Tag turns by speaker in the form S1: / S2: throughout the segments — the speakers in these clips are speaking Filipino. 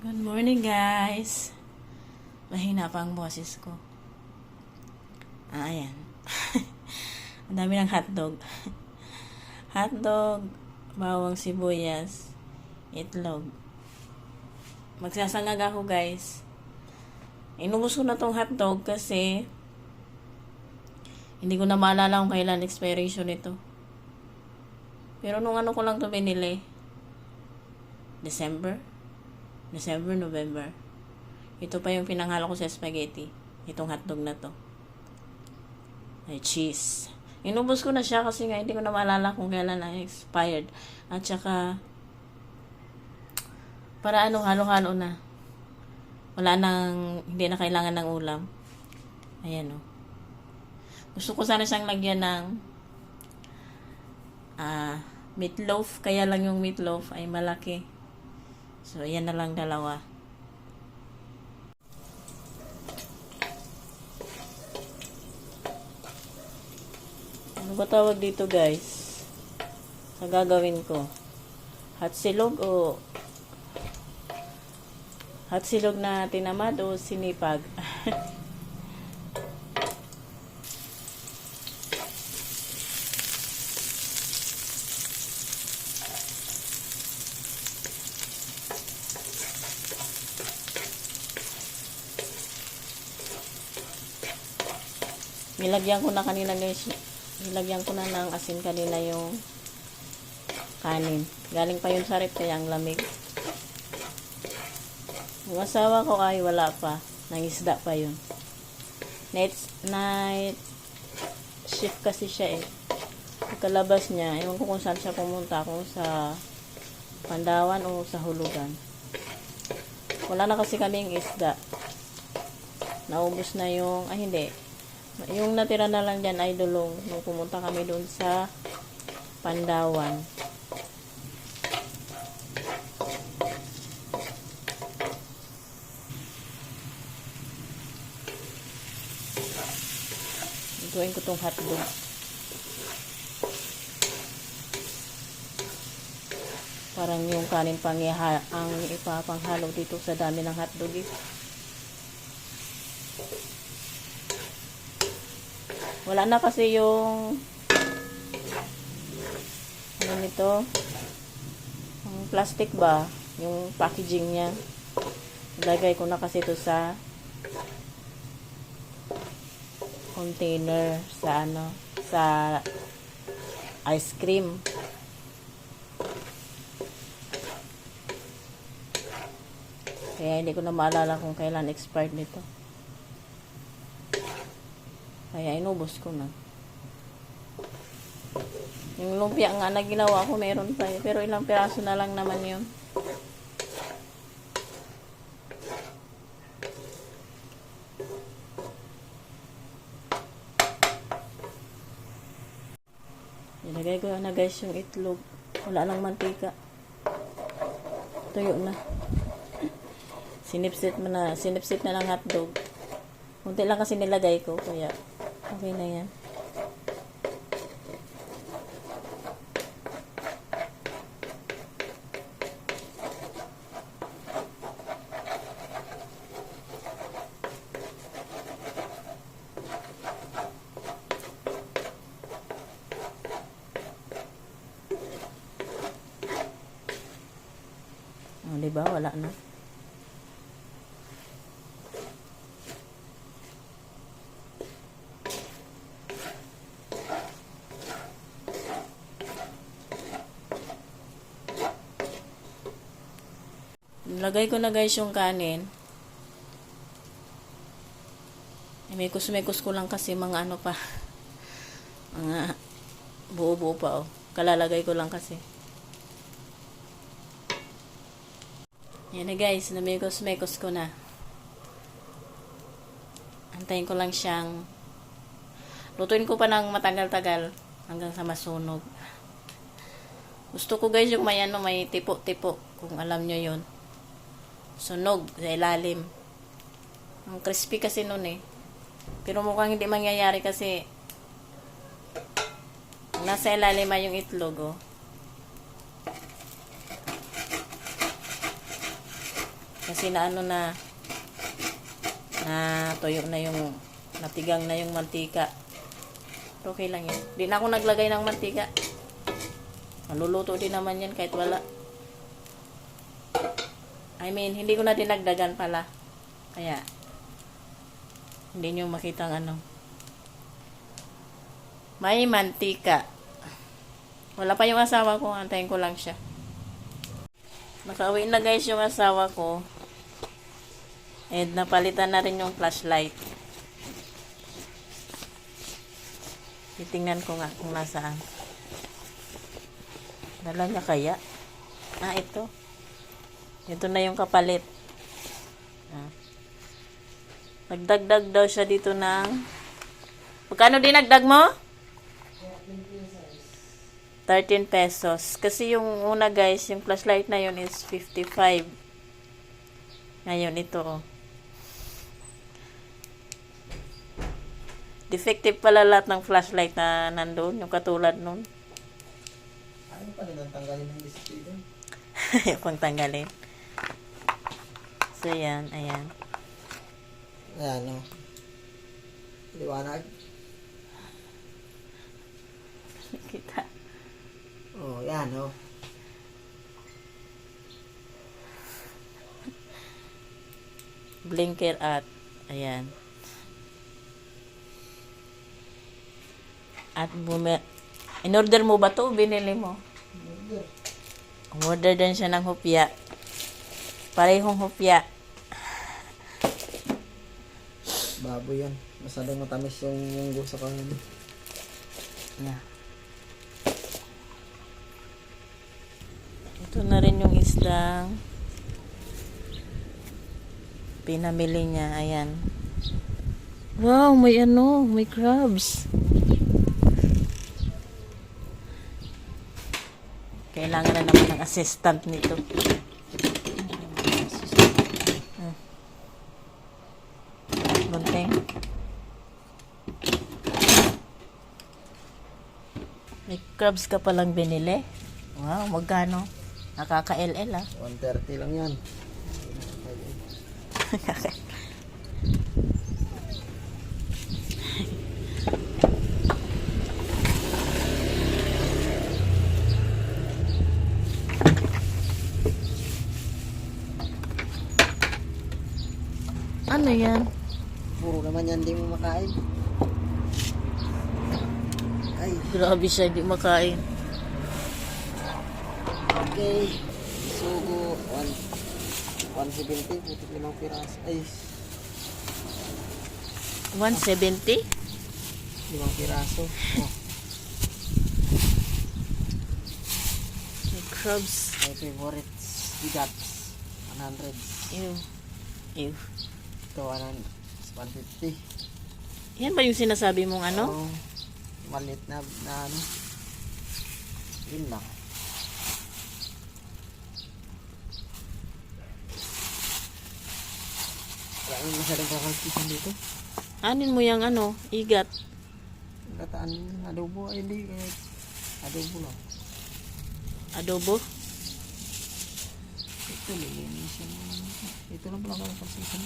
S1: Good morning, guys. Mahina pa ang boses ko. Ayan. Ang dami ng hotdog. Hotdog, bawang sibuyas, itlog. Magsasangag ako, guys. Inubos ko na tong hotdog kasi hindi ko na maalala kung kailan expiration nito. Pero nung ano ko lang to binili, December, November. Ito pa yung pinanghalo ko sa spaghetti. Itong hotdog na to. Ay, cheese. Inubos ko na siya kasi nga hindi ko na maalala kung kailan na expired. At saka, para halo-halo na. Wala nang, hindi na kailangan ng ulam. Ayan o. Gusto ko sana siyang lagyan ng meatloaf. Kaya lang yung meatloaf ay malaki. So, ayan na lang dalawa. Ano ba tawag dito, guys? Sa gagawin ko? Hot silog na tinamad o sinipag? Nilagyan ko na kanina, guys. Nilagyan ko na ng asin kanina yung kanin. Galing pa yun sa rep kaya ang lamig. Yung asawa ko ay wala pa. Nangisda pa yun. Night shift kasi siya eh. Pagkalabas niya, ewan ko kung saan siya pumunta. Kung sa Pandawan o sa Hulugan. Wala na kasi kaming isda. Naubos na yung, hindi. Yung natira na lang dyan ay dulong nung pumunta kami doon sa Pandawan. Ituin ko tong hotdog. Parang yung kanin ang ipapanghalo dito sa dami ng hotdog eh. Wala na kasi yung ano nito, yung plastic ba, yung packaging niya. Ilagay ko na kasi ito sa container sa ice cream. Kaya hindi ko na maalala kung kailan expired nito. Kaya inubos ko na. Yung lumpia nga na ginawa ko, meron pa eh. Pero ilang piraso na lang naman yun. Ilagay ko na, guys, yung itlog. Wala lang mantika. Tuyo na. Sinipsit na ng hotdog. Kunti lang kasi nilagay ko, kaya okay na yan. Diba? Wala na. Lagay ko na, guys, yung kanin. May kus ko lang kasi mga ano pa. Mga buo-buo pa, oh. Kalalagay ko lang kasi. Yan na, guys. Namikos ko na. Antayin ko lang siyang lutuin ko pa ng matagal-tagal hanggang sa masunog. Gusto ko, guys, yung may tipo-tipo. Kung alam nyo yun. Sunog sa ilalim. Ang crispy kasi nun eh. Pero mukhang hindi mangyayari kasi nasa ilalim ay yung itlog, oh. Kasi na ano na tuyo na yung natigang na yung mantika. Pero okay lang yun. Di na ako naglagay ng mantika. Maluluto din naman yan kahit wala. I mean, hindi ko na dinagdagan pala. Kaya, hindi nyo makita ang ano. May mantika. Wala pa yung asawa ko. Antayin ko lang siya. Nakauwi na guys yung asawa ko. And napalitan na rin yung flashlight. Titingnan ko nga kung nasaan. Dala niya kaya? Ito. Ito na yung kapalit. Nagdagdag daw siya dito ng... Magkano dinagdag mo? 13 pesos. Kasi yung una guys, yung flashlight na yun is 55. Ngayon ito oh. Defective pala lahat ng flashlight na nandun. Yung katulad nun.
S2: Ano pa rin ang tanggalin ng display doon?
S1: Pang tanggalin. So yan, ayan.
S2: Ayan o. Liwanag.
S1: Kita.
S2: Oh, yan o.
S1: Blinker at ayan. At in-order mo ba to? Binili mo? Order din siya ng hopya. Parehong hopya.
S2: Baboy yan. Masyadong matamis yung munggo sa kanin.
S1: Yeah. Ito na rin yung isdang pinamili niya. Ayan. Wow, may ano, may crabs. Kailangan na naman ng assistant nito. Bunting. May crabs ka palang binili. Wow, magkano? Nakaka-LL
S2: 130 lang yan.
S1: Ano yan?
S2: Puro naman yan, di mo makain. Ay,
S1: Grabe siya, hindi makain.
S2: okay. Sugo, 170. Putik 5 piraso. Ay,
S1: 170?
S2: 5 piraso. Oh,
S1: May crabs.
S2: my favorites. Bigats. 100.
S1: Ew. Ew.
S2: Ito, 150.
S1: Yan ba yung sinasabi mong ano?
S2: Oh, maliit na ano. Yun lang. Wala nang masyadong kakalpisan dito.
S1: Anin mo yung ano? Igat.
S2: Kataan adobo ay hindi. Adobo lang.
S1: Adobo.
S2: Ito, lilinisin mo. Ito lang pala kakalpisan.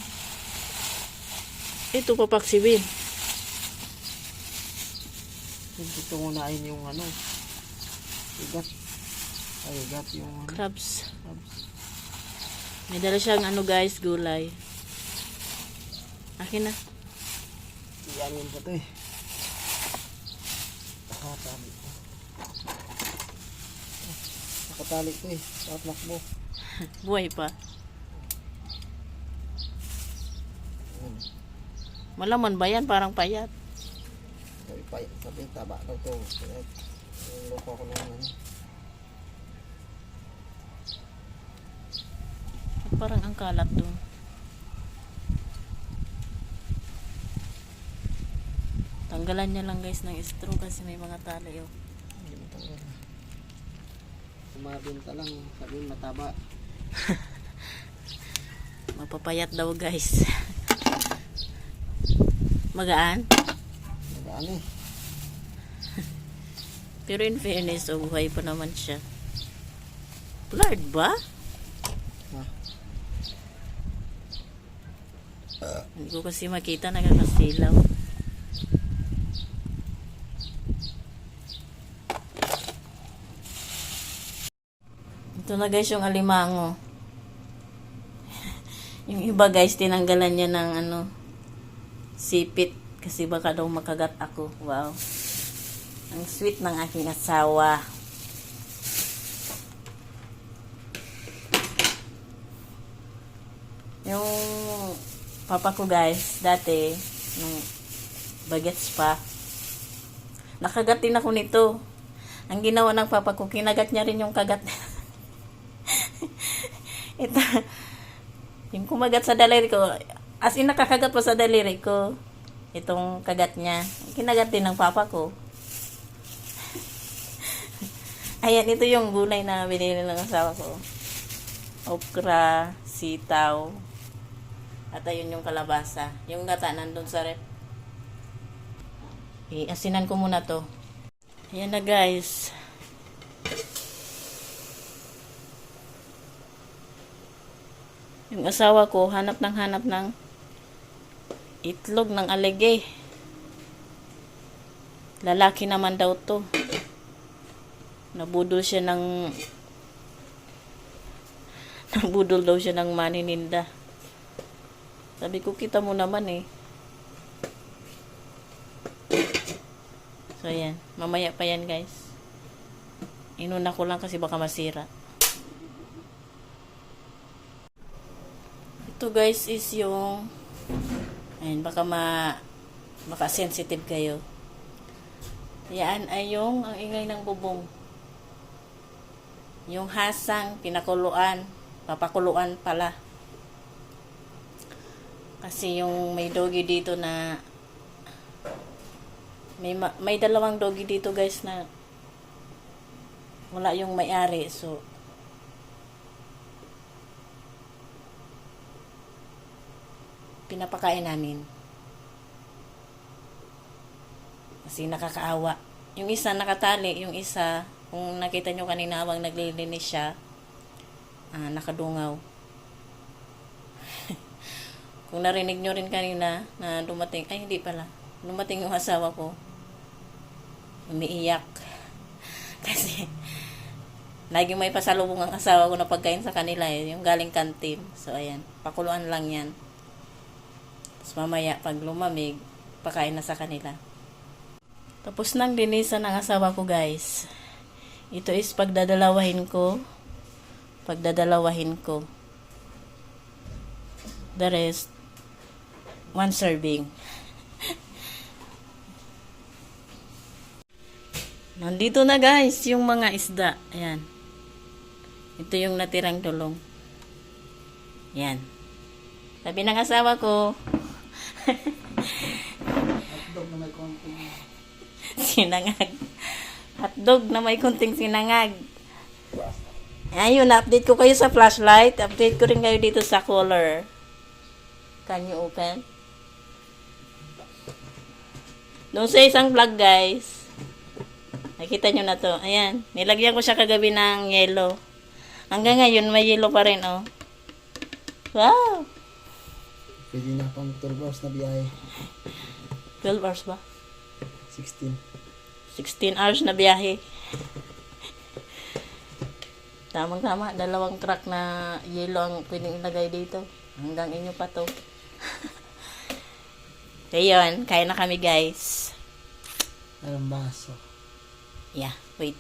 S1: Ito papaksiwin.
S2: Ito unahin yung ano. Igat. Ay, igat yung ano.
S1: Crabs.
S2: Crabs.
S1: May dala siyang ano guys, gulay. Akin na.
S2: Iyanin pa ito eh. Nakatali ito. Nakatali ito eh. Sarap makbo.
S1: Buhay pa. Malaman ba yan? Parang payat.
S2: Sabi taba daw ito. Loko ko naman.
S1: Parang ang kalat doon. Tanggalan niya lang guys ng straw kasi may mga tali oh.
S2: Hindi mo tanggal. Kumabinta lang. Sabi mataba.
S1: Mapapayat daw guys. Magaan.
S2: Magaan eh.
S1: Pero in fairness, buhay pa naman siya. Blurred ba?
S2: Ha?
S1: Hindi ko kasi makita, nakakasilaw. Ito na guys yung alimango. Yung iba guys, tinanggalan niya ng sipit. Kasi baka daw makagat ako. Wow. Ang sweet ng aking asawa. Yung papa ko guys, dati, nung bagets pa, nakagat din ako nito. Ang ginawa ng papa ko, kinagat niya rin yung kagat. Ito, yung kumagat sa daliri ko, as in nakakagat pa sa daliri ko, itong kagat niya, kinagat din ng papa ko. Ayan, ito yung gulay na binili ng asawa ko. Okra, sitaw, at ayun yung kalabasa. Yung gata nandun sa rep. Asinan ko muna to. Ayan na guys. Yung asawa ko, hanap ng itlog ng alege. Lalaki naman daw to. Nabudol daw siya ng manininda. Sabi ko, kita mo naman eh. So, ayan. Mamaya pa yan, guys. Inuna ko lang kasi baka masira. Ito, guys, is yung ayan, baka sensitive kayo. Yan ay yung ang ingay ng bubong. Yung hasang, pinakuluan. Papakuluan pala. Kasi yung may doggy dito na may dalawang doggy dito guys na wala yung may-ari, so pinapakain namin kasi nakakaawa. Yung isa nakatali, yung isa kung nakita nyo kanina habang naglilinis siya, nakadungaw. Kung narinig nyo rin kanina na dumating, ay hindi pala, dumating yung asawa ko, umiiyak. Kasi, laging may pasalubong ang asawa ko na pagkain sa kanila yung galing kantin. So, ayan, pakuluan lang yan. Tapos mamaya, pag lumamig, pakain na sa kanila. Tapos nang linisan ng asawa ko, guys. Ito is pagdadalawahin ko. The rest, 1 serving. Nandito na guys, yung mga isda. Ayan. Ito yung natirang dulong. Ayan. Sabi ng asawa ko,
S2: Hotdog na may konting
S1: sinangag. Hotdog na may kunting sinangag. Ayun, update ko kayo sa flashlight. Update ko rin kayo dito sa color. Can you open? Doon sa isang vlog, guys. Nakita nyo na to. Ayan. Nilagyan ko siya kagabi ng yellow. Hanggang ngayon, may yellow pa rin, oh. Wow!
S2: pwede na pang 12 hours na biyahe.
S1: 12 hours ba?
S2: 16.
S1: 16 hours na biyahe. Tamang-tama. 2 truck na yellow ang pwedeng ilagay dito. Hanggang inyo pa to. Ayun. Kaya na kami, guys.
S2: Anong baso?
S1: Yeah. Wait.